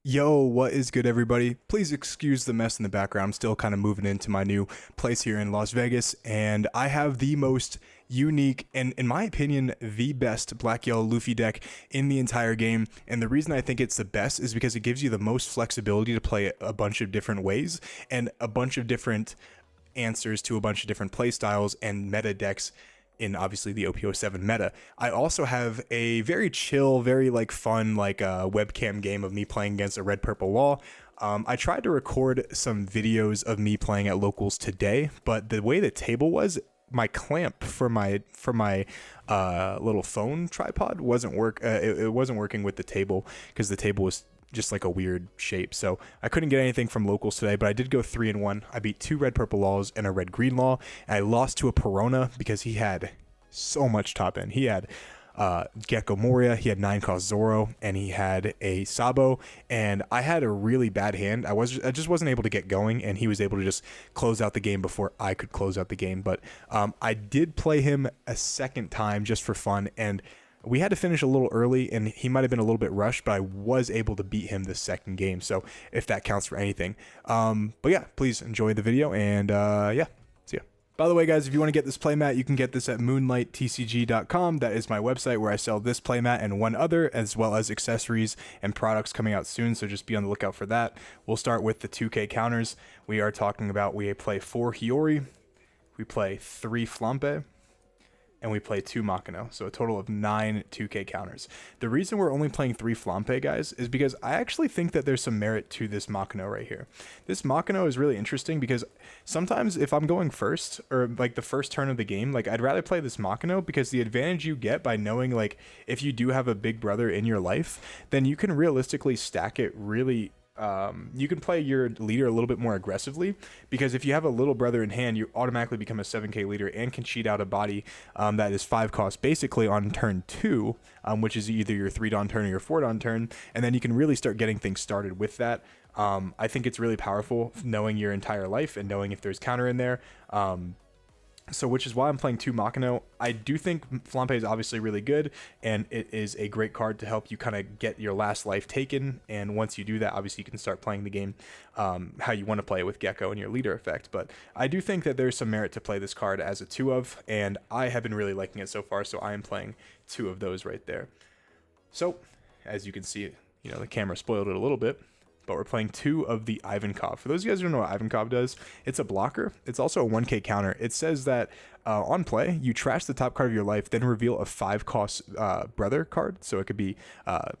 Yo, what is good, everybody? Please excuse the mess in the background. I'm still kind of moving into my new place here in Las Vegas, and I have the most unique and, in my opinion, the best Black Yellow Luffy deck in the entire game. And the reason I think it's the best is because it gives you the most flexibility to play it a bunch of different ways and a bunch of different answers to a bunch of different play styles and meta decks in obviously the OP07 meta. I also have a very chill, very like fun like webcam game of me playing against a red purple wall. I tried to record some videos of me playing at locals today, but the way the table was, my clamp for my little phone tripod it wasn't working with the table because the table was just like a weird shape. So I couldn't get anything from locals today, but I did go 3-1. I beat 2 red purple laws and a red green law, and I lost to a Perona because he had so much top end. He had Gecko Moria, he had 9 cost Zoro, and he had a Sabo, and I had a really bad hand. I just wasn't able to get going, and he was able to just close out the game before I could close out the game. But I did play him a second time just for fun, and we had to finish a little early, and he might have been a little bit rushed, but I was able to beat him the second game, so if that counts for anything. But yeah, please enjoy the video, and yeah, see ya. By the way, guys, if you want to get this playmat, you can get this at moonlighttcg.com. That is my website where I sell this playmat and one other, as well as accessories and products coming out soon, so just be on the lookout for that. We'll start with the 2K counters. We are talking about, we play 4 Hiyori, we play 3 Flampe, and we play 2 Makino, so a total of 9 2K counters. The reason we're only playing 3 Flampe, guys, is because I actually think that there's some merit to this Makino right here. This Makino is really interesting because sometimes if I'm going first, or like the first turn of the game, like I'd rather play this Makino because the advantage you get by knowing like if you do have a big brother in your life, then you can realistically stack it really. You can play your leader a little bit more aggressively because if you have a little brother in hand, you automatically become a 7k leader and can cheat out a body that is 5 cost basically on turn 2, which is either your 3 Dawn turn or your 4 Dawn turn, and then you can really start getting things started with that. I think it's really powerful knowing your entire life and knowing if there's counter in there. So which is why I'm playing 2 Makino. I do think Flampe is obviously really good, and it is a great card to help you kind of get your last life taken, and once you do that, obviously you can start playing the game how you want to play it with Gecko and your leader effect. But I do think that there's some merit to play this card as a 2 of, and I have been really liking it so far, so I am playing 2 of those right there. So, as you can see, you know, the camera spoiled it a little bit, but we're playing 2 of the Ivankov. For those of you guys who don't know what Ivankov does, it's a blocker. It's also a 1k counter. It says that on play, you trash the top card of your life, then reveal a 5 cost brother card. So it could be,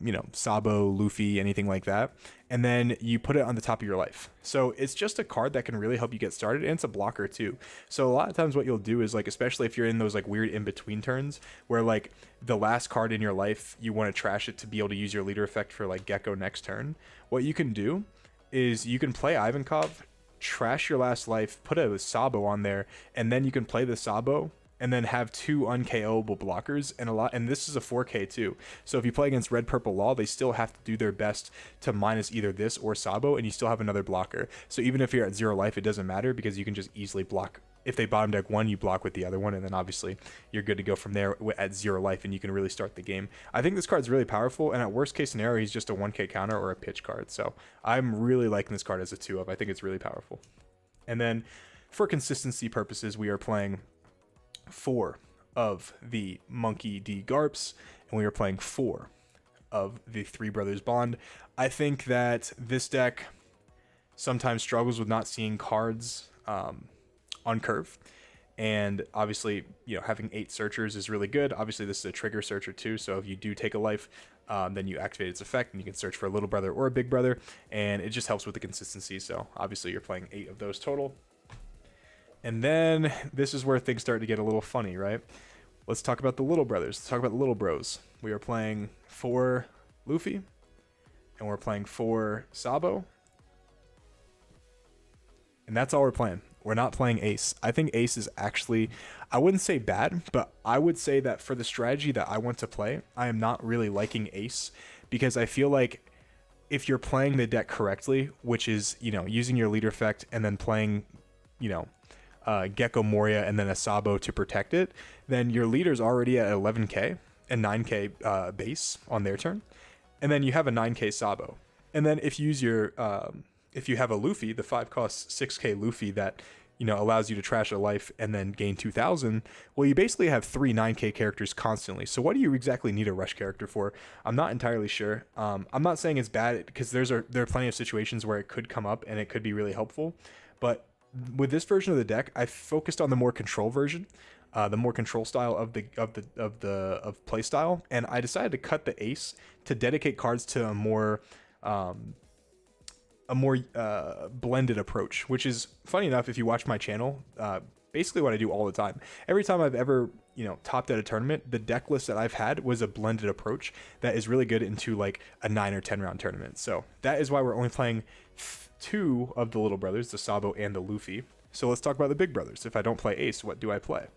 you know, Sabo, Luffy, anything like that. And then you put it on the top of your life. So it's just a card that can really help you get started, and it's a blocker too. So a lot of times what you'll do is, like, especially if you're in those like weird in-between turns where like the last card in your life, you want to trash it to be able to use your leader effect for like Gecko next turn. What you can do is you can play Ivankov, trash your last life, put a Sabo on there, and then you can play the Sabo and then have 2 unKOable blockers, and this is a 4k too. So if you play against red purple law, they still have to do their best to minus either this or Sabo, and you still have another blocker. So even if you're at 0 life, it doesn't matter because you can just easily block. If they bottom deck 1, you block with the other one, and then obviously you're good to go from there at 0 life, and you can really start the game. I think this card's really powerful, and at worst case scenario, he's just a 1k counter or a pitch card. So I'm really liking this card as a 2 of. I think it's really powerful. And then for consistency purposes, we are playing 4 of the Monkey D Garps, and we are playing 4 of the 3 Brothers Bond. I think that this deck sometimes struggles with not seeing cards on curve, and obviously, you know, having 8 searchers is really good. Obviously this is a trigger searcher too, so if you do take a life, then you activate its effect and you can search for a little brother or a big brother, and it just helps with the consistency. So obviously you're playing 8 of those total. And then this is where things start to get a little funny, right? Let's talk about the little brothers. Let's talk about the little bros. We are playing 4 Luffy, and we're playing 4 Sabo, and that's all we're playing. We're not playing Ace. I think Ace is actually, I wouldn't say bad, but I would say that for the strategy that I want to play, I am not really liking Ace, because I feel like if you're playing the deck correctly, which is, you know, using your leader effect and then playing, you know, Gecko Moria and then a Sabo to protect it, then your leader's already at 11k and 9k base on their turn, and then you have a 9k Sabo. And then if you use your if you have a Luffy, the 5 cost 6k Luffy that allows you to trash a life and then gain 2,000. Well, you basically have 3 9k characters constantly. So what do you exactly need a rush character for? I'm not entirely sure. I'm not saying it's bad, because there are plenty of situations where it could come up and it could be really helpful. But with this version of the deck, I focused on the more control version, the more control style of play style, and I decided to cut the ace to dedicate cards to a more blended approach, which is funny enough. If you watch my channel, basically what I do all the time, every time I've ever topped at a tournament, the deck list that I've had was a blended approach that is really good into like a 9 or 10 round tournament. So that is why we're only playing 2 of the little brothers, the Sabo and the Luffy. So let's talk about the big brothers. If I don't play ace, what do I play?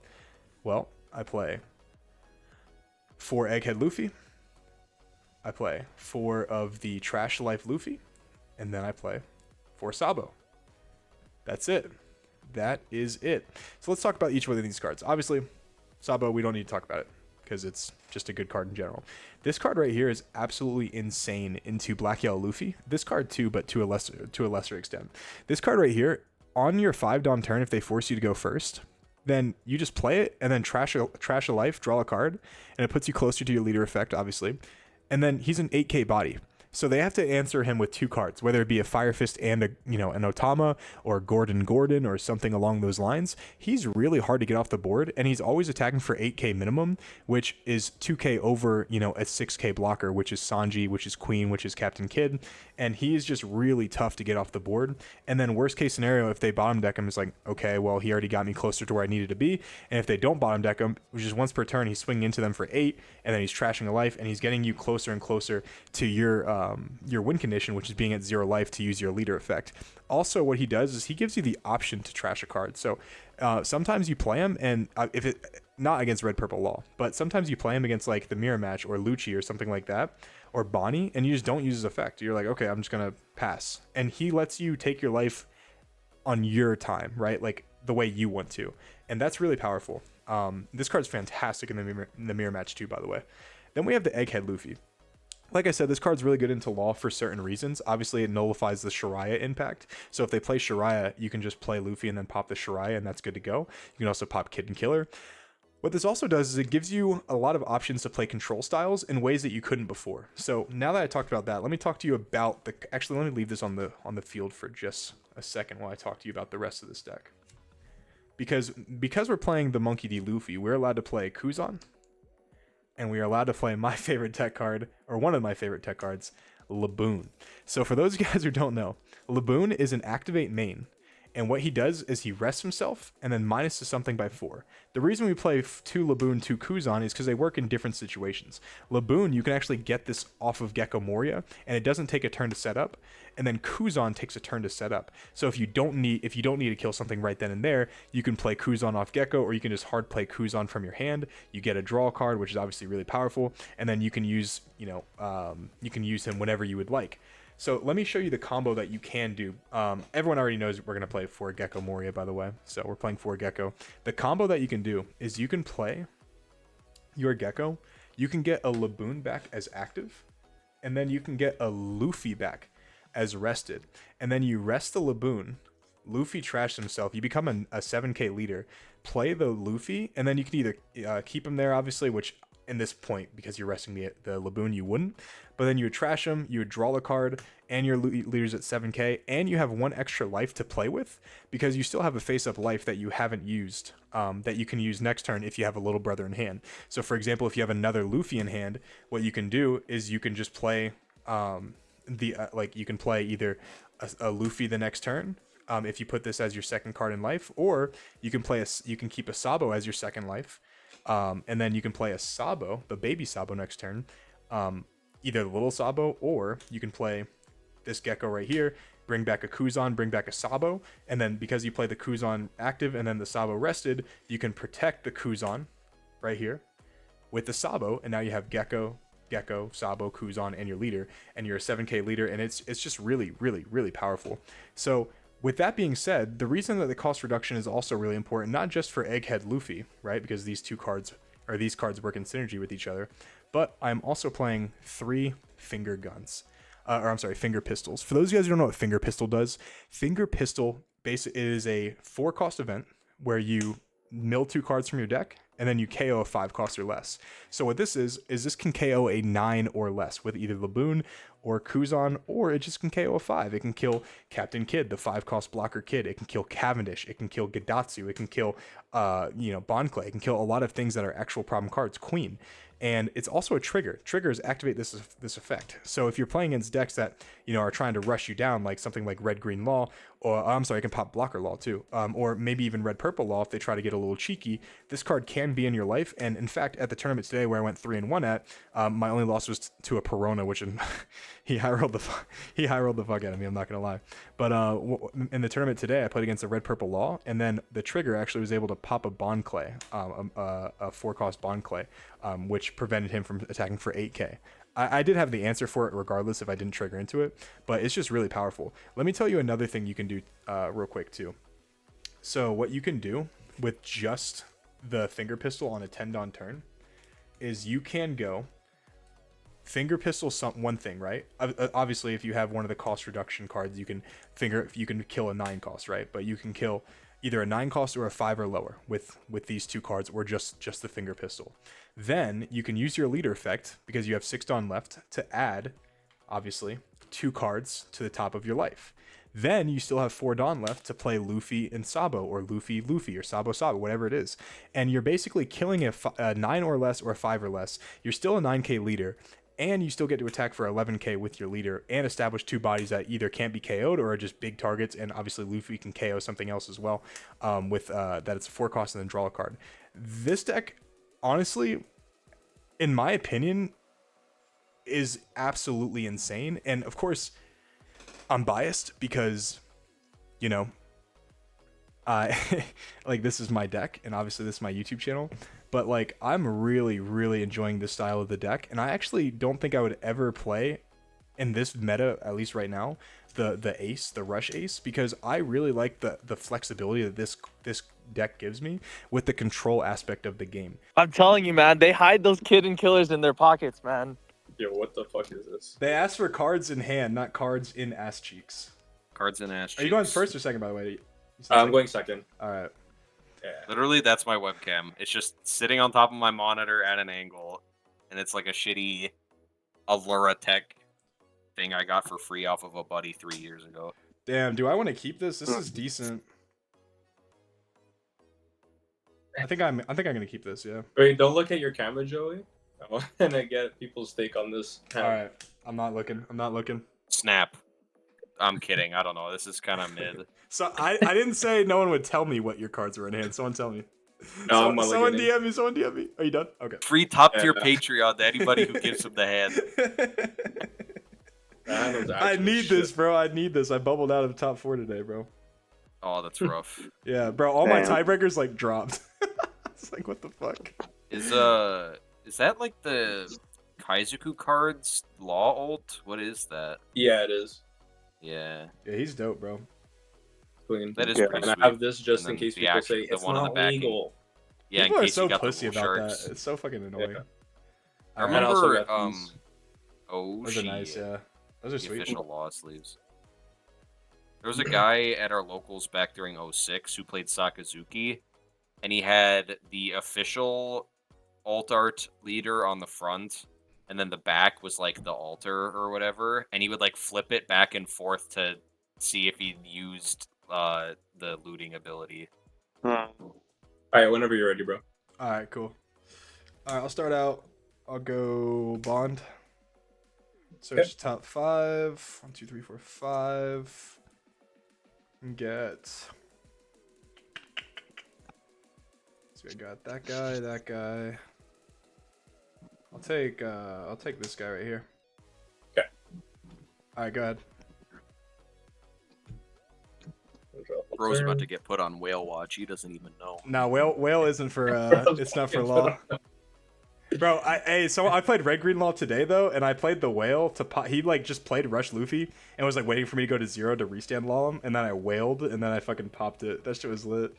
Well, I play 4 Egghead Luffy, I play 4 of the Trash Life Luffy, and then I play 4 Sabo. That's it. That is it. So let's talk about each one of these cards. Obviously, Sabo, we don't need to talk about it because it's just a good card in general. This card right here is absolutely insane into Black Yellow Luffy. This card too, but to a lesser extent. This card right here, on your 5 Dawn turn, if they force you to go first, then you just play it and then trash a life, draw a card, and it puts you closer to your leader effect, obviously. And then he's an 8k body. So they have to answer him with 2 cards, whether it be a Fire Fist and an Otama, or Gordon, or something along those lines. He's really hard to get off the board, and he's always attacking for 8k minimum, which is 2k over, a 6k blocker, which is Sanji, which is Queen, which is Captain Kidd, and he is just really tough to get off the board. And then worst case scenario, if they bottom deck him, it's like, okay, well, he already got me closer to where I needed to be. And if they don't bottom deck him, which is once per turn, he's swinging into them for 8, and then he's trashing a life, and he's getting you closer and closer to your win condition, which is being at 0 life to use your leader effect. Also, what he does is he gives you the option to trash a card. So sometimes you play him, and if it not against red purple law, but sometimes you play him against like the mirror match or Lucci or something like that, or Bonnie, and you just don't use his effect. You're like, okay, I'm just gonna pass, and he lets you take your life on your time, right? Like the way you want to, and that's really powerful. This card's fantastic in the mirror match too, by the way. Then we have the Egghead Luffy. Like I said, this card's really good into law for certain reasons. Obviously, it nullifies the Shariah impact. So if they play Shariah, you can just play Luffy and then pop the Shariah, and that's good to go. You can also pop Kid and Killer. What this also does is it gives you a lot of options to play control styles in ways that you couldn't before. So now that I talked about that, let me talk to you about the... Actually, let me leave this on the field for just a second while I talk to you about the rest of this deck. Because we're playing the Monkey D. Luffy, we're allowed to play Kuzan, and we are allowed to play my favorite tech card, or one of my favorite tech cards, Laboon. So for those guys who don't know, Laboon is an activate main, and what he does is he rests himself and then minuses something by 4. The reason we play 2 Laboon, 2 Kuzan is because they work in different situations. Laboon, you can actually get this off of Gecko Moria, and it doesn't take a turn to set up, and then Kuzan takes a turn to set up. So if you don't need to kill something right then and there, you can play Kuzan off Gecko, or you can just hard play Kuzan from your hand. You get a draw card, which is obviously really powerful, and then you can use him whenever you would like. So let me show you the combo that you can do. Everyone already knows we're going to play 4 Gecko Moria, by the way. So we're playing 4 Gecko. The combo that you can do is you can play your Gecko. You can get a Laboon back as active. And then you can get a Luffy back as rested. And then you rest the Laboon. Luffy trashed himself. You become a 7k leader. Play the Luffy. And then you can either keep him there, obviously, which... in this point, because you're resting the Laboon, you wouldn't, but then you would trash him, you would draw the card, and your leader's at 7k, and you have 1 extra life to play with, because you still have a face-up life that you haven't used, that you can use next turn if you have a little brother in hand. So for example, if you have another Luffy in hand, what you can do is you can just play you can play either a Luffy the next turn, if you put this as your second card in life, or you can keep a Sabo as your second life. And then you can play a Sabo, the baby Sabo next turn, either the little Sabo, or you can play this Gecko right here, bring back a Kuzan, bring back a Sabo, and then because you play the Kuzan active and then the Sabo rested, you can protect the Kuzan right here with the Sabo, and now you have Gecko, Sabo, Kuzan, and your leader, and you're a 7k leader, and it's just really, really, really powerful. So with that being said, the reason that the cost reduction is also really important, not just for Egghead Luffy, right? Because these cards work in synergy with each other, but I'm also playing 3 finger guns. or I'm sorry, finger pistols. For those of you guys who don't know what finger pistol does, finger pistol basically is a 4-cost event where you mill 2 cards from your deck and then you KO a 5-cost or less. So what this is this can KO a 9 or less with either Laboon or Kuzan, or it just can KO a 5. It can kill Captain Kidd, the 5-cost blocker Kidd. It can kill Cavendish. It can kill Gadatsu. It can kill, Bonclay. It can kill a lot of things that are actual problem cards. Queen. And it's also a trigger. Triggers activate this effect. So if you're playing against decks that are trying to rush you down, like something like Red Green Law, or I'm sorry, I can pop Blocker Law too, or maybe even Red Purple Law if they try to get a little cheeky. This card can be in your life. And in fact, at the tournament today where I went 3-1 at, my only loss was to a Perona, which he high rolled the fuck out of me. I'm not gonna lie. But in the tournament today, I played against a Red Purple Law, and then the trigger actually was able to pop a Bonclay, a 4-cost Bonclay, which prevented him from attacking for 8k. I did have the answer for it regardless if I didn't trigger into it, but it's just really powerful. Let me tell you another thing you can do real quick too. So what you can do with just the finger pistol on a 10-don turn is you can go finger pistol one thing, right? Obviously, if you have one of the cost reduction cards, you can kill a 9-cost, right? But you can kill either a 9-cost or a 5 or lower with these 2 cards, or just the finger pistol. Then you can use your leader effect, because you have 6 Dawn left, to add, obviously, 2 cards to the top of your life. Then you still have 4 Dawn left to play Luffy and Sabo, or Luffy or Sabo, whatever it is. And you're basically killing a 9 or less or a 5 or less. You're still a 9k leader, and you still get to attack for 11k with your leader and establish 2 bodies that either can't be KO'd or are just big targets. And obviously Luffy can KO something else as well, with that it's a 4-cost and then draw a card. This deck, honestly, in my opinion, is absolutely insane. And of course, I'm biased because, like, this is my deck, and obviously this is my YouTube channel. But like, I'm really, really enjoying this style of the deck, and I actually don't think I would ever play in this meta, at least right now, the ace, the rush ace, because I really like the flexibility that this deck gives me with the control aspect of the game. I'm telling you, man, they hide those kitten killers in their pockets, man. Yo, what the fuck is this? They ask for cards in hand, not cards in ass cheeks. Cards in ass cheeks. Are you going first or second, by the way? I'm going second. All right. Yeah. Literally, that's my webcam. It's just sitting on top of my monitor at an angle, and it's like a shitty Allura Tech thing I got for free off of a buddy 3 years ago. Damn, do I want to keep this? This is decent. I think I'm gonna keep this. Yeah. Wait, don't look at your camera, Joey. I want to get people's take on this. All right. I'm not looking. Snap. I'm kidding. I don't know. This is kind of mid. So I didn't say no one would tell me what your cards were in hand. Someone tell me. No, someone DM me. Someone DM me. Are you done? Okay. Free top tier Patreon to anybody who gives him the hand. I need this, bro. I need this. I bubbled out of the top 4 today, bro. Oh, that's rough. Yeah, bro. All my tiebreakers like dropped. It's like, what the fuck? Is that like the Kaizuku cards law ult? What is that? Yeah, it is. Yeah. Yeah, he's dope, bro. Clean. That is and pretty I sweet. have this just And in then case the people action- say the it's one on the not backing. legal. Yeah, People in are case so you got the pussy bull about sharks. that. It's so fucking annoying. Yeah. I And I also remember, got these. Those she, are nice, yeah. Those are the sweet. official law sleeves. There was a guy at our locals back during 06 who played Sakazuki, and he had the official alt art leader on the front, and then the back was like the altar or whatever, and he would like flip it back and forth to see if he used the looting ability. All right, whenever you're ready, bro. All right, cool. All right, I'll start out. I'll go Bond. Search top 5. 1, 2, 3, 4, 5. Get. So I got that guy. I'll take this guy right here. Okay. All right, go ahead. Bro's about to get put on whale watch. He doesn't even know. No, whale isn't for it's not for law. Bro, I played Red Green Law today though, and I played the whale to pop. He like just played Rush Luffy and was like waiting for me to go to 0 to restand law him, and then I whaled, and then I fucking popped it. That shit was lit.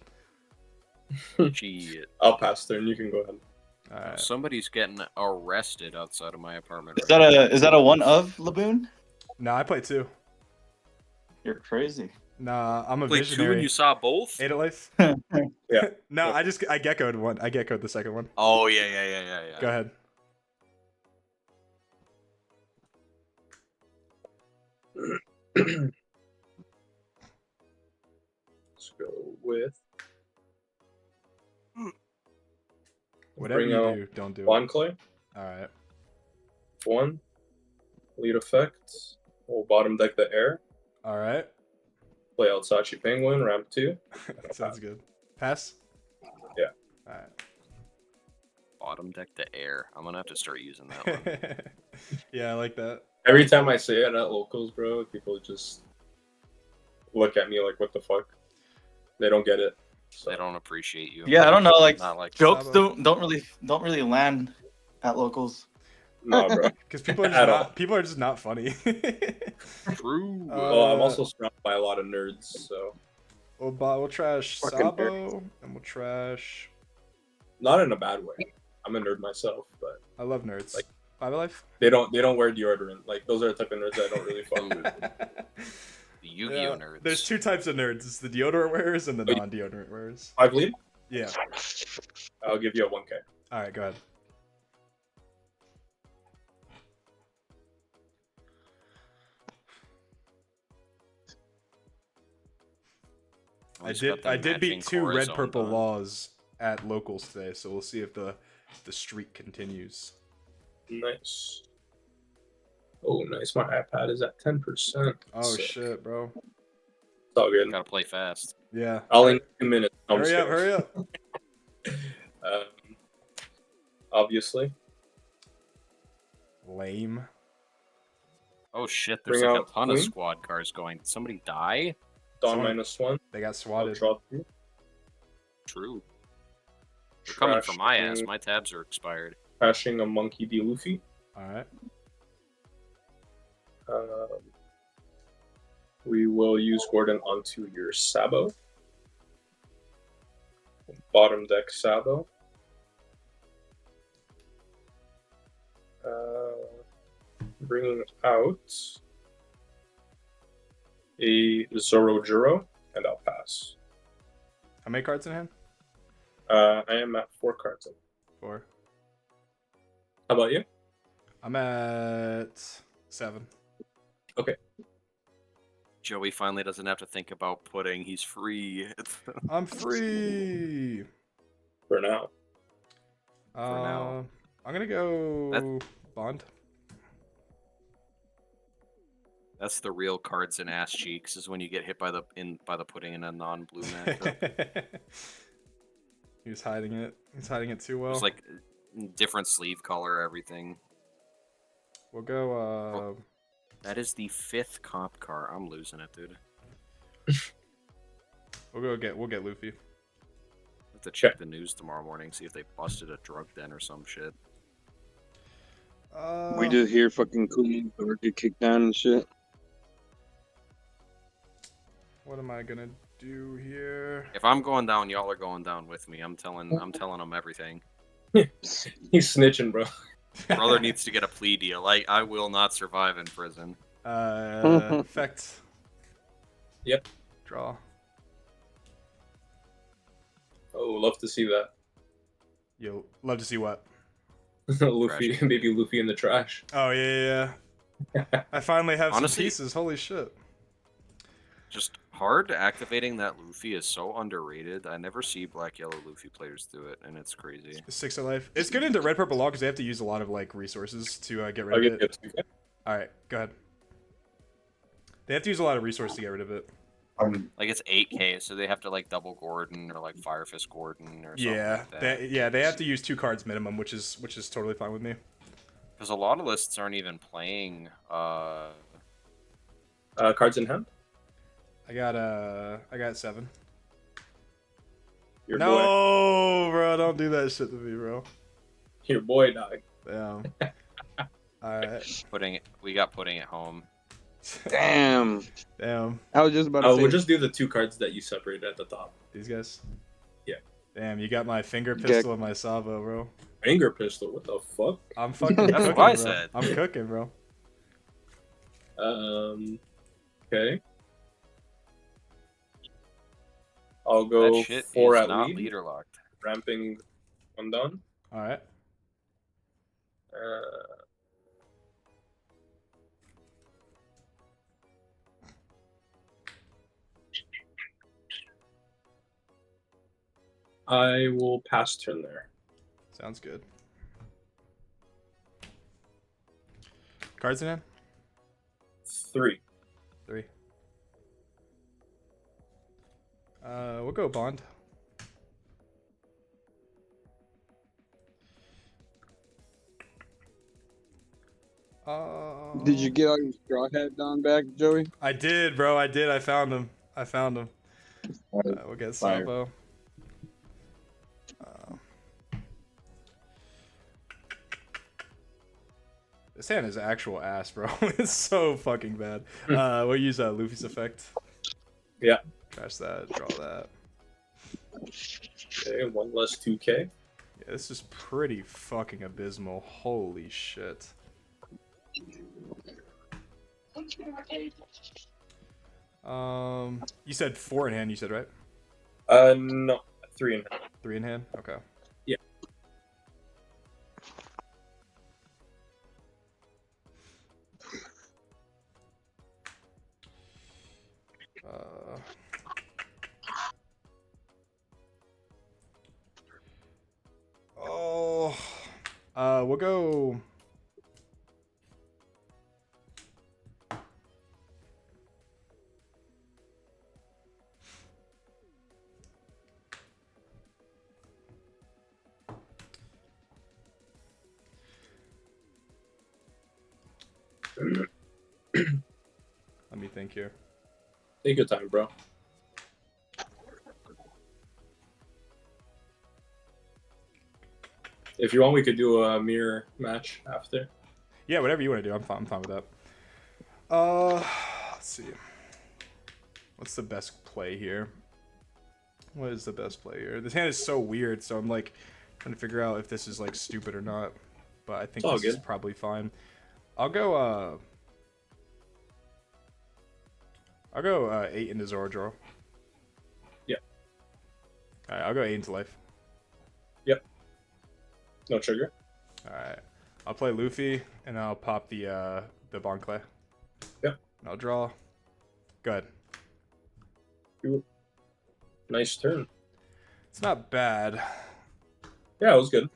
Shit. I'll pass turn. You can go ahead. All right. Somebody's getting arrested outside of my apartment. Is that a one of Laboon? Nah, I play 2. You're crazy. Nah, I'm a Played 2 visionary. and you saw both? 8 of life? Yeah. No, Yeah. I geckoed one. I geckoed the second one. Oh, yeah. Go ahead. Let's go with Whatever bring you out do, don't do it. Lawn Clay. All right. 1. Lead effect. We'll bottom deck the air. All right. Play out Sachi Penguin, ramp 2. Sounds good. Pass? Yeah. All Bottom deck the air. I'm gonna have to start using that one. right. Yeah, I like that. Every time I say it at locals, bro, people just look at me like, what the fuck? They don't get it. So. They don't appreciate you. Yeah, I don't know. Like Not like jokes Sabo. don't really land at locals. No, bro. Because people are At all. just not funny. True. Well, I'm also surrounded by a lot of nerds, so we'll trash Fucking Sabo and we'll trash. not in a bad way. I'm a nerd myself, but I love nerds. Like- 5 of life? they don't wear deodorant. Like those are the type of nerds I don't really fuck with. The Yu-Gi-Oh nerds. There's 2 types of nerds. It's the deodorant wearers and the non-deodorant wearers. 5 lead? Yeah. I'll give you a 1K. All right, go ahead. I did beat 2 red purple laws at locals today, so we'll see if the streak continues. Nice. Oh, nice. My iPad is at 10%. Oh Sick. shit, bro. It's all good. Gotta play fast. Yeah. I'll in 2 minutes. I'm Hurry just up, hurry up. kidding. Obviously. Lame. Oh shit, there's Bring like a out ton of Queen. squad cars going. Did somebody die? Dawn Someone- -1. They got I'll swatted. draw 2. True. They're coming for my ass. Trashing- My tabs are expired. Crashing a Monkey D. Luffy. Alright. We will use Gordon onto your Sabo. Bottom deck Sabo. Bringing out a Zoro Juro, and I'll pass. How many cards in hand? I am at 4 cards in. 4. How about you? I'm at 7. Joey finally doesn't have to think about putting. He's free. I'm free. For now. now. I'm gonna go Bond. That's the real cards and ass cheeks. Is when you get hit by the pudding in a non-blue matchup. He was hiding it. He's hiding it too well. It's like different sleeve color, everything. We'll go. That is the 5th comp car. I'm losing it, dude. We'll get Luffy. I have to check the news tomorrow morning, see if they busted a drug den or some shit. We just hear fucking Coon or get kicked down and shit. What am I gonna do here? If I'm going down, y'all are going down with me. I'm telling them everything. He's snitching, bro. Brother needs to get a plea deal. I will not survive in prison. Effect. Yep. Draw. Oh, love to see that. You'll love to see what? Luffy, Trash. maybe Luffy in the trash. Oh yeah. I finally have Honestly- some pieces. Holy shit. Just hard activating that Luffy is so underrated. I never see black yellow Luffy players do it, and it's crazy. 6 of life. It's good into red purple law because they have to use a lot of like resources to get rid I'll of get it. it. All right, go ahead. They have to use a lot of resources to get rid of it. Like it's 8k, so they have to like double Gordon or like Fire Fist Gordon or something Yeah, like that. they have to use 2 cards minimum, which is totally fine with me. Because a lot of lists aren't even playing. Cards in hand. I got 7. Your boy. No, bro, don't do that shit to me, bro. Your boy, dog. Damn. All right. We got putting it home. Damn. Damn. I was just about to Oh, say. we'll just do the 2 cards that you separated at the top. These guys. Yeah. Damn, you got my finger pistol and my Sabo, bro. Finger pistol. What the fuck? I'm fucking. That's cooking, what I bro. said. I'm cooking, bro. Okay. I'll That go shit 4 is at not lead, leader locked. ramping one down. All right. I will pass turn there. Sounds good. Cards in hand? 3. 3. We'll go Bond. Did you get all your straw hat down back, Joey? I did, bro. I did. I found him. Alright, We'll get fire. Sabo. This hand is actual ass, bro. It's so fucking bad. We'll use Luffy's effect. Yeah. Trash that. Draw that. Okay, 1 less 2k. Yeah, this is pretty fucking abysmal. Holy shit. You said 4 in hand. You said, right? No, 3 in hand. 3 in hand. Okay. Yeah. We'll go. Let me think here. Take your time, bro. If you want, we could do a mirror match after. Yeah, whatever you want to do. I'm fine with that. Let's see. What's the best play here? What is the best play here? This hand is so weird, so I'm like trying to figure out if this is like stupid or not. But I think all this is good. probably fine. I'll go 8 into Zoro draw. Yeah. Alright, I'll go 8 into life. Yep. No trigger. Alright. I'll play Luffy and I'll pop the Bon Clay. Yep. And I'll draw. Good. Nice turn. It's not bad. Yeah, it was good.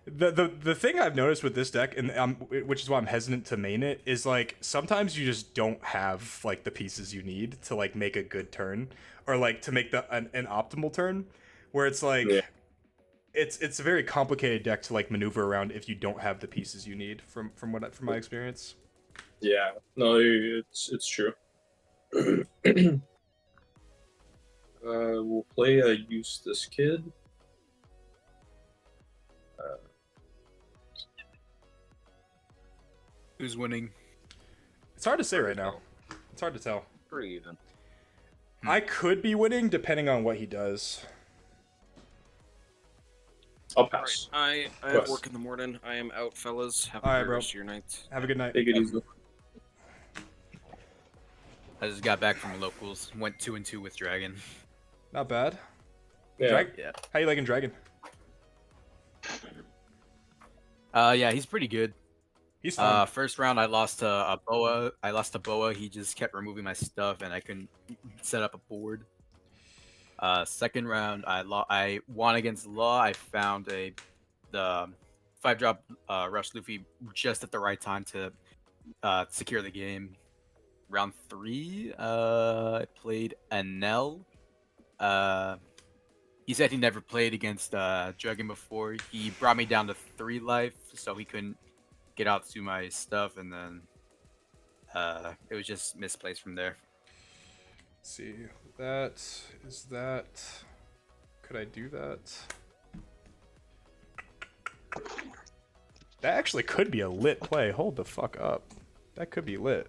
The thing I've noticed with this deck, and which is why I'm hesitant to main it, is like sometimes you just don't have like the pieces you need to like make a good turn, or like to make an optimal turn, where it's like Yeah. it's a very complicated deck to like maneuver around if you don't have the pieces you need from my experience. Yeah. No, it's true. We'll play a Eustace Kid. Who's winning? It's hard to say right now. It's hard to tell. Pretty even. I could be winning depending on what he does. I'll pass. I have Yes. work in the morning. I am out, fellas. Have a All right, great bro. rest of your night. Have a good night. Take it easy. I just got back from locals. Went 2-2 with Dragon. Not bad. Yeah. Yeah. How you liking Dragon? Yeah, he's pretty good. He's fun. First round I lost to a Boa. He just kept removing my stuff and I couldn't set up a board. Second round I won against Law. I found the 5-drop Rush Luffy just at the right time to secure the game. Round 3, I played Anel. He said he never played against Dragon before. He brought me down to 3 life, so he couldn't get out to my stuff, and then it was just misplaced from there. Let's see, that is that. Could I do that? That actually could be a lit play. Hold the fuck up. That could be lit.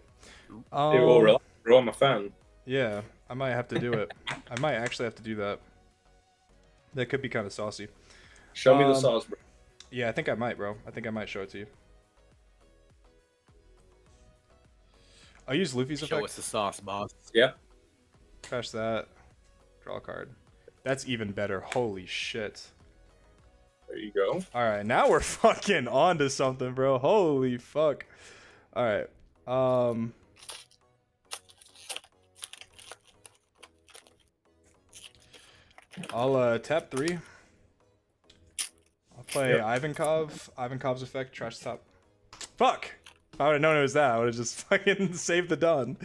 Hey, well, relax, bro. I'm a fan. Yeah, I might have to do it. I might actually have to do that. That could be kind of saucy. Show me the sauce, bro. Yeah, I think I might, bro. I think I might show it to you. I'll use Luffy's Show effect. us the sauce, boss. Yeah. Trash that. Draw a card. That's even better. Holy shit. There you go. All right, now we're fucking on to something, bro. Holy fuck. All right. I'll tap 3. I'll play Ivankov. Ivankov's effect, trash top. Fuck! If I would have known it was that, I would have just fucking saved the done.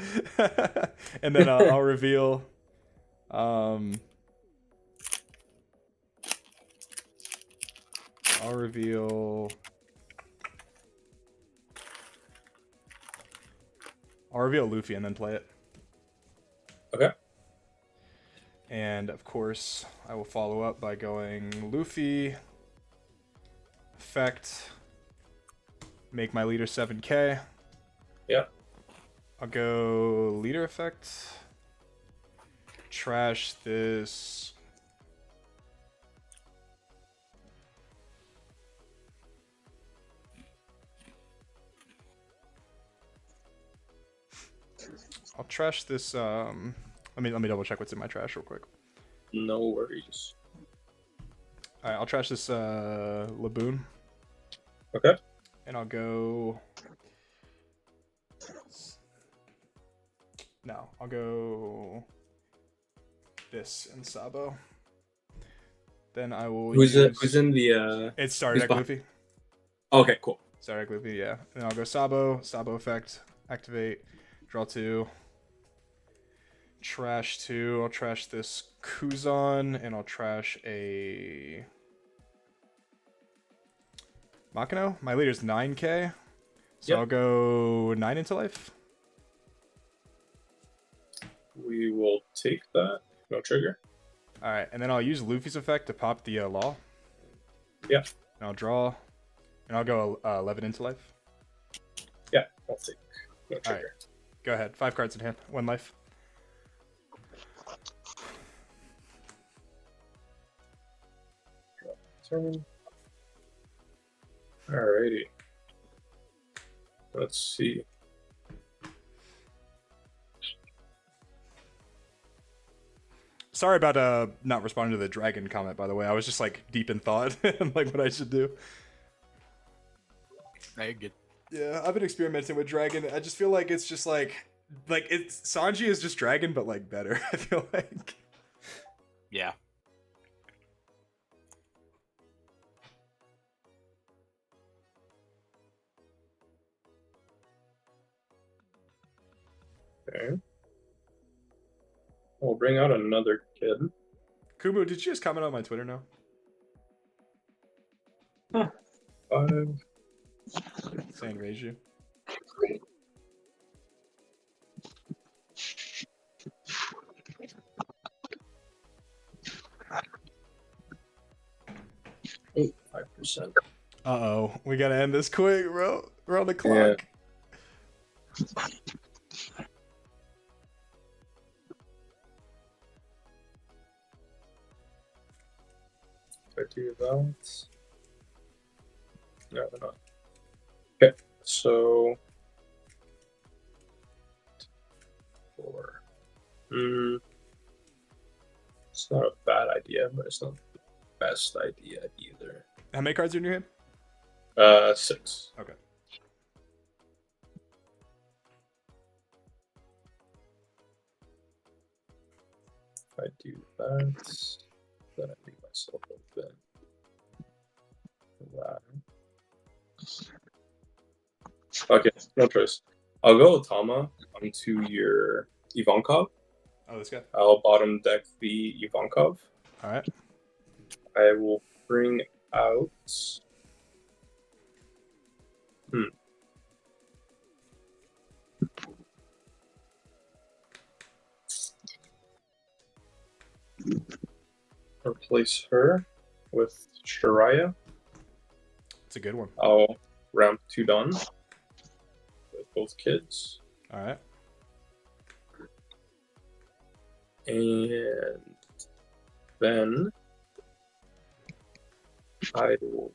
And then I'll reveal. I'll reveal Luffy and then play it. Okay. And of course, I will follow up by going Luffy, effect, make my leader 7k. Yep. I'll go leader effect, trash this. I'll trash this. Let me double check what's in my trash real quick. No worries. All right, I'll trash this Laboon. Okay. And I'll go. No, I'll go this and Sabo. Then I will. Who's use... in the? It started at Luffy. Okay, cool. Started at Luffy, yeah. And I'll go Sabo. Sabo effect. Activate. Draw 2. Trash 2. I'll trash this Kuzan, and I'll trash a Makino. My leader's 9k, so Yep. I'll go 9 into life. We will take that. No trigger. All right, and then I'll use Luffy's effect to pop the law. Yeah. And I'll draw, and I'll go 11 into life. Yeah, I'll take. No All trigger. right, go ahead. 5 cards in hand, 1 life. Turn. Alrighty. Let's see. Sorry about not responding to the dragon comment, by the way. I was just like deep in thought and like what I should do. Now you're good. Yeah, I've been experimenting with dragon. I just feel like it's just like it's Sanji is just dragon, but like better. I feel like. Yeah. Okay. We'll bring out another kid. Kumu, did you just comment on my Twitter now? 5. Saying raise you. Oh, 5%. Uh-oh. We gotta end this quick, bro. We're on the clock. If I do that. No, they're not. Okay, so 4. It's not a bad idea, but it's not the best idea either. How many cards are in your hand? 6. Okay. If I do that, then I leave myself open. That. Okay, no choice. I'll go Tama onto your Ivankov. Oh, this guy. I'll bottom deck the Ivankov. All right. I will bring out. Replace her with Shiraya. It's a good one. I'll ramp 2 done with both kids. All right. And then I will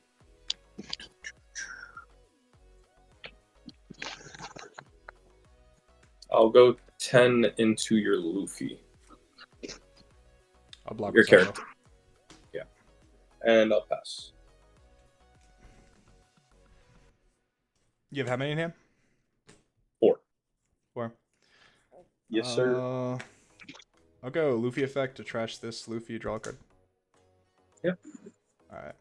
I'll go 10 into your Luffy. I'll block Your with Sabo. character. Yeah. And I'll pass. You have how many in hand? 4. 4. Yes, sir. I'll go Luffy effect to trash this Luffy, draw a card. Yep. Alright.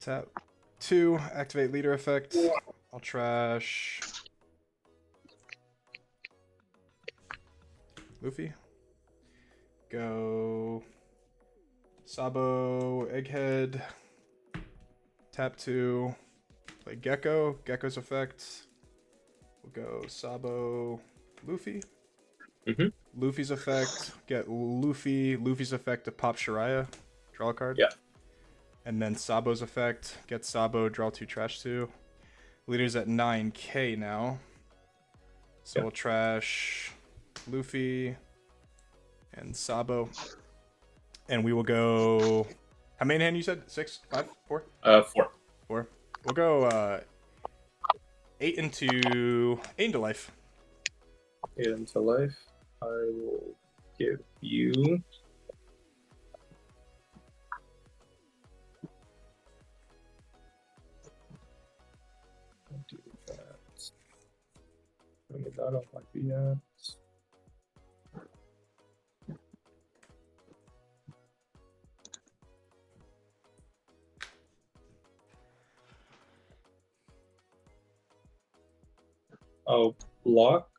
Tap 2, activate leader effect. I'll trash Luffy. Go Sabo, Egghead. Tap 2, play Gecko. Gecko's effect. We'll go Sabo, Luffy. Mhm. Luffy's effect, get Luffy. Luffy's effect to pop Shiraya, draw a card. Yeah. And then Sabo's effect, get Sabo, draw 2, trash 2. Leader's at 9k now. So Yeah. we'll trash Luffy and Sabo. And we will go. How many in hand you said? 6, 5, 4? 4. 4. We'll go 8 into life. 8 into life. I will give you. I'll do that. Bring it down on my BS. I'll block.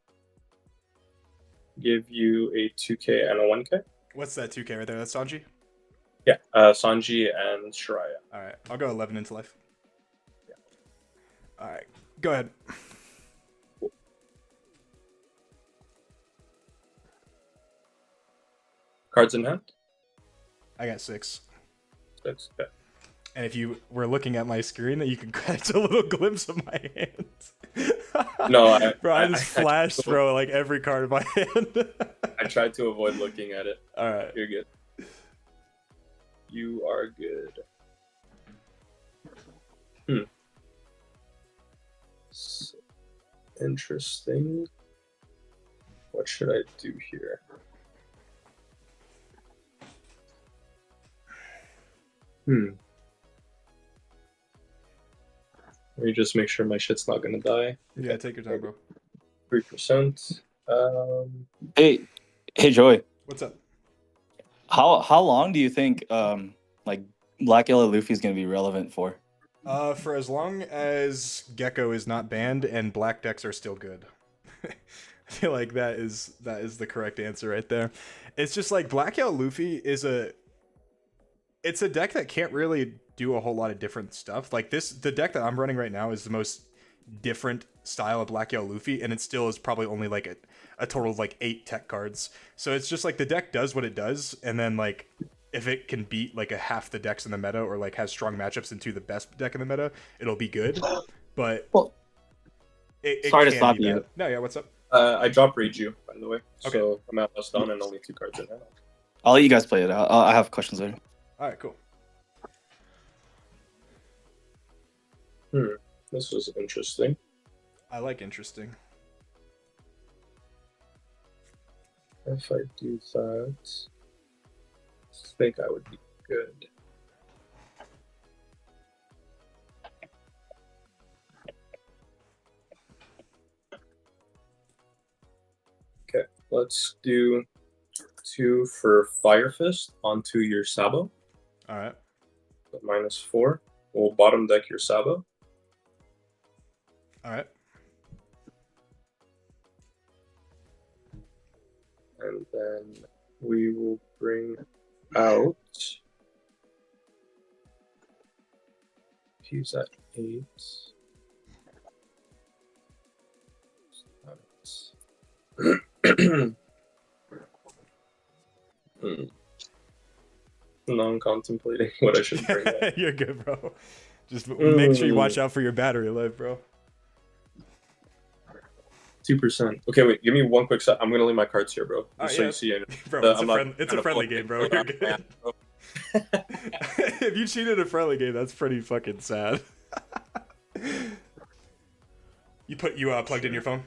Give you a 2k and a 1k. What's that 2k right there? That's Sanji? Yeah, Sanji and Shiraya. Alright, I'll go 11 into life. Alright, go ahead. Cards in hand? I got 6. 6. Okay. And if you were looking at my screen, you can catch a little glimpse of my hands. No, bro, I just flashed, bro, like every card in my hand. I tried to avoid looking at it. Alright. You're good. You are good. Interesting. What should I do here? Let me just make sure my shit's not gonna die. Yeah, take your time, bro. 3%. Hey, Joey. What's up? How long do you think like Black Yellow Luffy is gonna be relevant for? For as long as Gecko is not banned and black decks are still good. I feel like that is the correct answer right there. It's just like Black Yellow Luffy is it's a deck that can't really do a whole lot of different stuff. Like the deck that I'm running right now is the most different style of Black Yellow Luffy, and it still is probably only like a total of like 8 tech cards. So it's just like the deck does what it does, and then like if it can beat like a half the decks in the meta or like has strong matchups into the best deck in the meta, it'll be good. But Well, it sorry to can stop be you. bad. No, yeah, what's up? I drop Read You, by the way. Okay. So I'm at less done and only 2 cards in hand. I'll let you guys play it. I have questions later. All right, cool. This was interesting. I like interesting. If I do that, I think I would be good. Okay, let's do 2 for Fire Fist onto your Sabo. All right. So -4. We'll bottom deck your Sabo. All right. And then we will bring out. He's at 8. No, I'm contemplating what I should bring out. You're good, bro. Just make sure you watch out for your battery life, bro. 2%. Okay, wait. Give me one quick sec. I'm gonna leave my cards here, bro. Just so yeah. you see it. Bro, I'm it's a friendly game, bro. You're good. If you cheated a friendly game, that's pretty fucking sad. You plugged in your phone?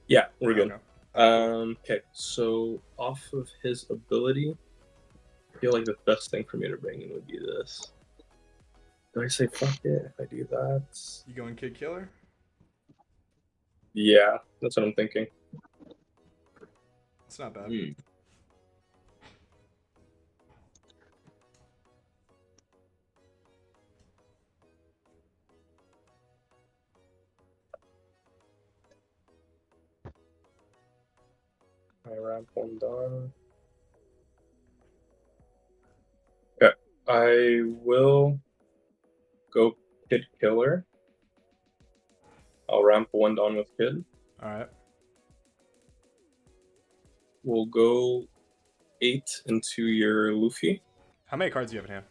Yeah, we're good. Okay. Okay, so off of his ability, I feel like the best thing for me to bring in would be this. Do I say fuck it if I do that? You going Kid Killer? Yeah, that's what I'm thinking. It's not bad. Hmm. I ramp one down. Okay, I will go Kid Killer. I'll ramp one down with Kid. All right. We'll go 8 into your Luffy. How many cards do you have in hand?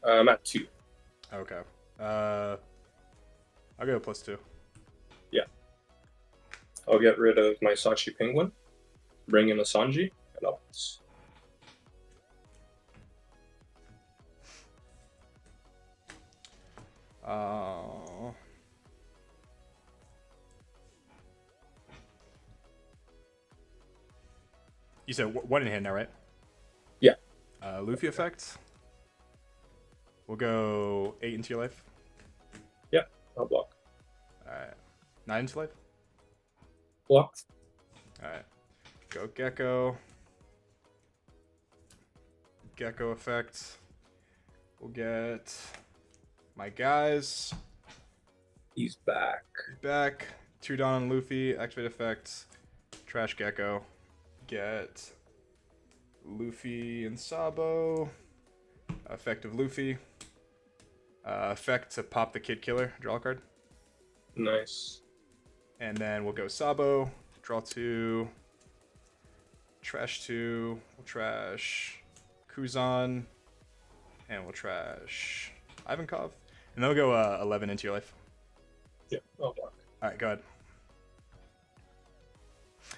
I'm at 2. Okay. I'll go +2. I'll get rid of my Sachi Penguin, bring in a Sanji, and I'll. You said one in hand now, right? Yeah. Luffy effect. We'll go 8 into your life. Yeah, I'll block. All right. 9 into life. Blocked. All right. Go Gecko. Gecko effect. We'll get my guys. He's back. Back. 2 down on Luffy. Activate effect. Trash Gecko. Get Luffy and Sabo. Effect of Luffy. Effect to pop the Kid Killer. Draw a card. Nice. And then we'll go Sabo. Draw 2. Trash 2. We'll trash Kuzan. And we'll trash Ivankov. And then we'll go 11 into your life. Yeah, I'll block. All right, go ahead.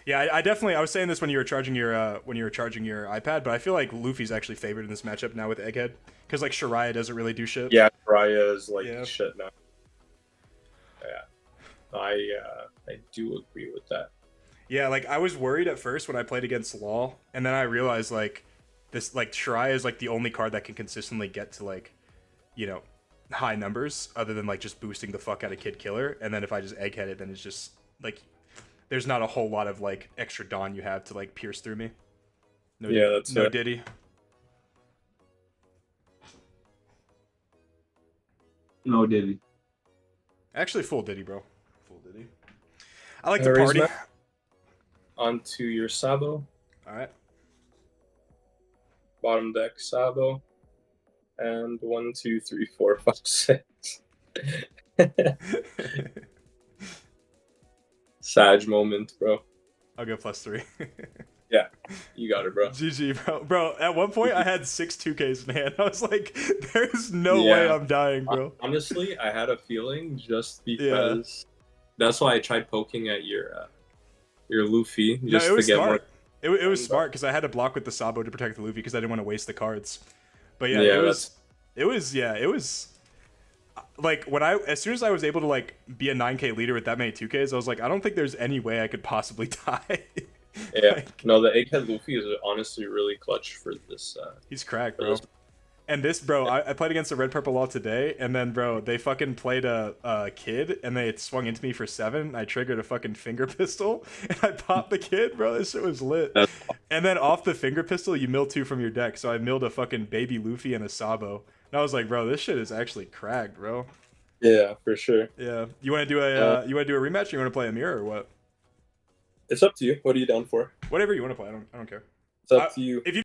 Yeah, I definitely. I was saying this when you were charging your iPad, but I feel like Luffy's actually favored in this matchup now with Egghead, because like Shiraya doesn't really do shit. Yeah, Raya is like Yeah. shit now. Yeah, I do agree with that. Yeah, like I was worried at first when I played against Law, and then I realized like this like Shiraya is like the only card that can consistently get to like, you know, high numbers other than like just boosting the fuck out of Kid Killer, and then if I just Egghead it, then it's just like there's not a whole lot of like extra Dawn you have to like pierce through me. No, Yeah, that's no it. Diddy. No Diddy. Actually, full Diddy, bro. Full Diddy. I like the Aries party. Mac. Onto your Sabo. All right. Bottom deck Sabo. And 1, 2, 3, 4, 5, 6. Sag moment, bro. I'll go +3. Yeah, you got it, bro. GG, bro. Bro, at one point I had 6 2Ks in hand. I was like, there's no Yeah. way I'm dying, bro. Honestly, I had a feeling just because. That's why I tried poking at your Luffy No, just it to was get smart. more. It was smart because I had to block with the Sabo to protect the Luffy because I didn't want to waste the cards. But yeah, Yeah, it was like when as soon as I was able to like be a 9K leader with that many 2Ks, I was like, I don't think there's any way I could possibly die. Yeah, Like, no, the Egghead Luffy is honestly really clutch for this. he's cracked, for bro. this. And this, bro, I played against the Red Purple Law today, and then, bro, they fucking played a kid, and they swung into me for 7. I triggered a fucking finger pistol, and I popped the kid, bro. This shit was lit. And then off the finger pistol, you mill 2 from your deck. So I milled a fucking baby Luffy and a Sabo. And I was like, bro, this shit is actually cracked, bro. Yeah, for sure. Yeah. You want to do a rematch? Or you want to play a mirror or what? It's up to you. What are you down for? Whatever you want to play. I don't care. It's up to you. If you